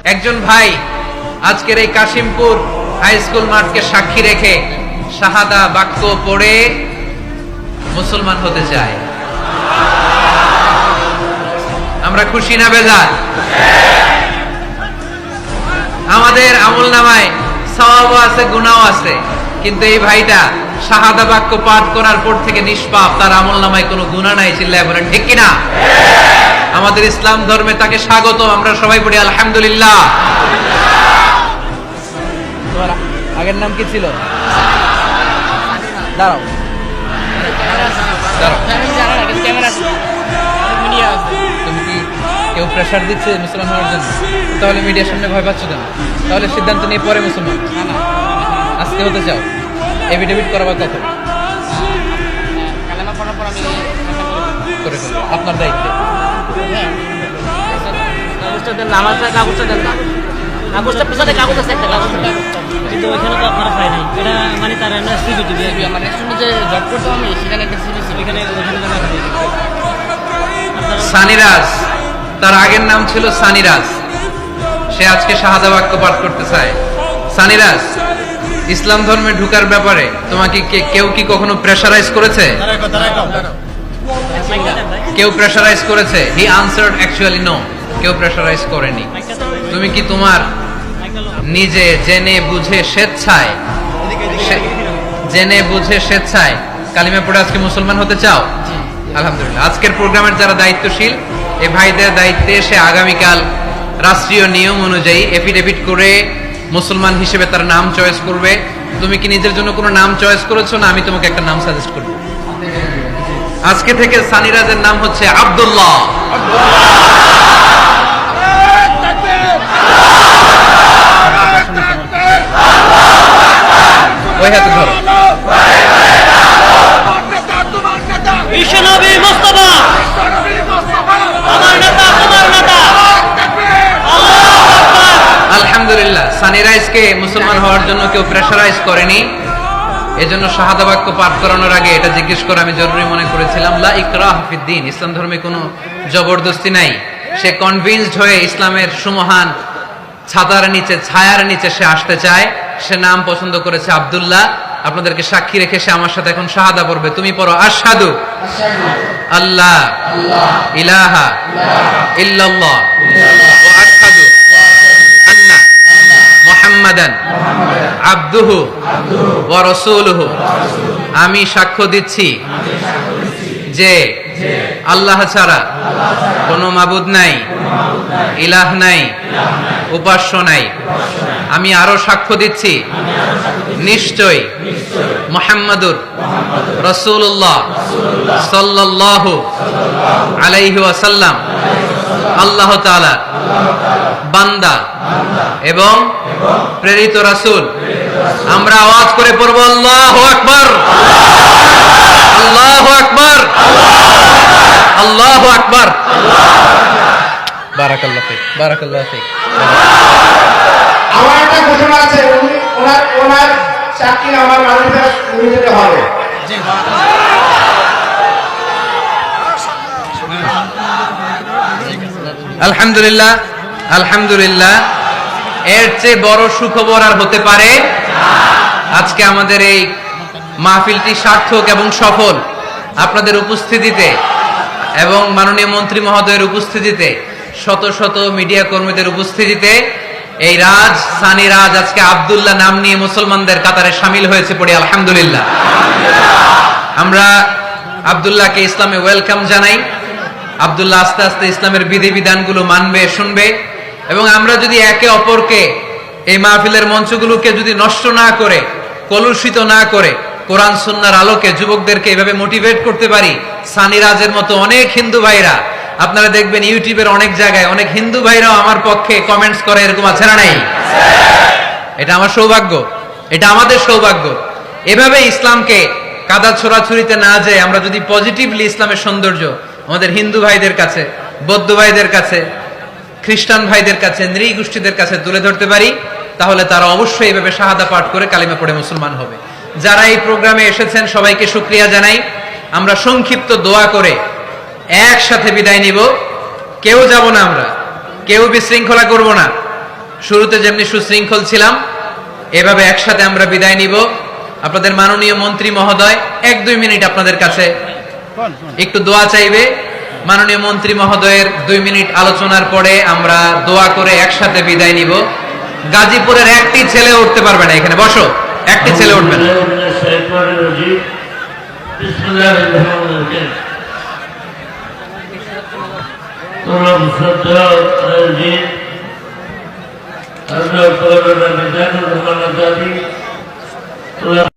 একজন ভাই আজকের এই কাশিমপুর হাই স্কুল মাঠকে সাক্ষী রেখে শাহাদা বাক্য পড়ে মুসলমান হতে চায়। আমরা খুশি না বেজার? আমাদের আমলনামায় সওয়াবও আছে, গুনাহও আছে, কিন্তু এই ভাইটা শাহাদা বাক্য পাঠ করার পর থেকে নিষ্পাপ, তার আমলনামায় কোনো গুনাহ নাই। চিল্লায় বলেন ঠিক কিনা? আমাদের ইসলাম ধর্মে তাকে স্বাগত, আমরা সবাই পড়ি আলহামদুলিল্লাহ। আগের নাম কি ছিল? দাঁড়াও তুমি কি কেউ প্রেশার দিচ্ছে মুসলমান হওয়ার জন্য? তাহলে মিডিয়ার সামনে ভয় পাচ্ছ কেন? তাহলে সিদ্ধান্ত নিয়ে পরে মুসলমান আজকে হতে চাও? এফিডেভিট করাবার কত করে ফেলবো, আপনার দায়িত্বে। কিন্তু ওইখানে তো আপনারা পাই নাই, এটা মানে তার সিবিটি মানে যে জব করতাম আমি সেখানে একটা সিবিটি এখানে সানিরাজ, তার আগের নাম ছিল সানিরাজ, সে আজকে শাহাদা বাক্য পাঠ করতে চায়। সানিরাজ, ইসলাম ধর্মে ঢুকার ব্যাপারে তোমাকে কেউ কি কখনো প্রেশারাইজ করেছে? কেউ প্রেশারাইজ করেছে? হি আনসার্ড অ্যাকচুয়ালি নো, কেউ প্রেশারাইজ করেনি। তুমি কি তোমার নিজে জেনে বুঝে স্বেচ্ছায় কালিমা পড়ে আজকে মুসলমান হতে চাও? আলহামদুলিল্লাহ। আজকের প্রোগ্রামের যারা দায়িত্বশীল, এই ভাইদের দায়িত্বে সে আগামীকাল রাষ্ট্রীয় নিয়ম অনুযায়ী এফিডেভিট করে মুসলমান হিসেবে তার নাম চয়েস করবে। তুমি কি নিজের জন্য কোনো নাম চয়েস করেছো, না আমি তোমাকে একটা নাম সাজেস্ট করব? আজকে থেকে সানিরাজের নাম হচ্ছে আব্দুল্লাহ। ওই হাতে ধরো। বিশ্বনবী মুস্তাফা আমার নেতা, তোমার নেতা। আলহামদুলিল্লাহ, সানিরাইজকে মুসলমান হওয়ার জন্য কেউ প্রেশারাইজ করেনি। এজন্য শাহাদা বাক্য পাঠ করানোর আগে এটা জিজ্ঞেস করা আমি জরুরি মনে করেছিলাম। লা ইকরাহ ফিদ্দিন, ইসলাম ধর্মে কোনো জবরদস্তি নাই। সে কনভিন্সড হয়ে ইসলামের সুমহান ছাতার নিচে, ছায়ার নিচে সে আসতে চায়। সে নাম পছন্দ করেছে আব্দুল্লাহ। আপনাদেরকে সাক্ষী রেখে সে আমার সাথে এখন শাহাদা পড়বে। তুমি পড়ো, আশহাদু আল্লাহ ইলাহা ইল্লাল্লাহ ওয়া আশহাদু আন্না মুহাম্মাদান আবদুহু ওয়া রাসূলুহু। আমি সাক্ষ্য দিচ্ছি যে আল্লাহ ছাড়া কোনো মাবুদ নাই, ইলাহ নাই, উপাস্য নাই। আমি আরো সাক্ষ্য দিচ্ছি নিশ্চয় মুহাম্মাদুর রাসূলুল্লাহ সাল্লাল্লাহু আলাইহি ওয়াসাল্লাম আল্লাহ তাআলা বান্দা এবং প্রেরিত রাসূল। আমরা আওয়াজ করে পড়ব আল্লাহু আকবার, আল্লাহু আকবার, আল্লাহু আকবার। বারাকাল্লাহু ফিক, বারাকাল্লাহু ফিক। আমার একটা ঘোষণা আছে, ওনার চাকরি আমার মানুষের নিতে হবে। আলহামদুলিল্লাহ, আলহামদুলিল্লাহ। এর চেয়ে বড় সুখবর আর হতে পারে? আজকে আমাদের এই মাহফিলটি সার্থক এবং সফল। আপনাদের উপস্থিতিতে এবং মাননীয় মন্ত্রী মহোদয়ের উপস্থিতিতে, শত শত মিডিয়া কর্মীদের উপস্থিতিতে এই সানিরাজ আজকে আব্দুল্লাহ নাম নিয়ে মুসলমানদের কাতারে শামিল হয়েছে। পড়ি আলহামদুলিল্লাহ। আমরা আব্দুল্লাহকে ইসলামে ওয়েলকাম জানাই। আব্দুল্লাহ আস্তে আস্তে ইসলামের বিধিবিধানগুলো মানবে, শুনবে। এবং আমরা যদি একে অপরকে, এই মাহফিলের মঞ্চগুলোকে যদি নষ্ট না করে, কলুষিত না করে, কোরআন সুন্নাহর আলোকে যুবকদেরকে এভাবে মোটিভেট করতে পারি, সানিরাজের মতো অনেক হিন্দু ভাইরা, আপনারা দেখবেন ইউটিউবের অনেক জায়গায় অনেক হিন্দু ভাইরাও আমার পক্ষে কমেন্টস করে, এরকম আছে না নাই? এটা আমার সৌভাগ্য, এটা আমাদের সৌভাগ্য। এভাবে ইসলামকে কাদা ছোড়াছুরিতে না যায় আমরা যদি পজিটিভলি ইসলামের সৌন্দর্য আমাদের হিন্দু ভাইদের কাছে, বৌদ্ধ ভাইদের কাছে, খ্রিস্টান ভাইদের কাছে, নৃগোষ্ঠীদের কাছে তুলে ধরতে পারি, তাহলে তারা অবশ্যই এভাবে শাহাদা পাঠ করে কালিমা পড়ে মুসলমান হবে। যারা এই প্রোগ্রামে এসেছেন সবাইকে শুকরিয়া জানাই। আমরা সংক্ষিপ্ত দোয়া করে একসাথে বিদায় নিব। কেউ যাব না, আমরা কেউ বিশৃঙ্খলা করব না। শুরুতে যেমনি সুশৃঙ্খল ছিলাম, এভাবে একসাথে আমরা বিদায় নিব। আপনাদের মাননীয় মন্ত্রী মহোদয় 1-2 মিনিট আপনাদের কাছে একটু দোয়া চাইবে। মাননীয় মন্ত্রী মহোদয়ের 2 মিনিট আলোচনার পরে আমরা দোয়া করে একসাথে বিদায় নিব। গাজীপুরের একটি ছেলে উঠতে পারবে না, এখানে বসো, একটি ছেলে উঠবে না। Allah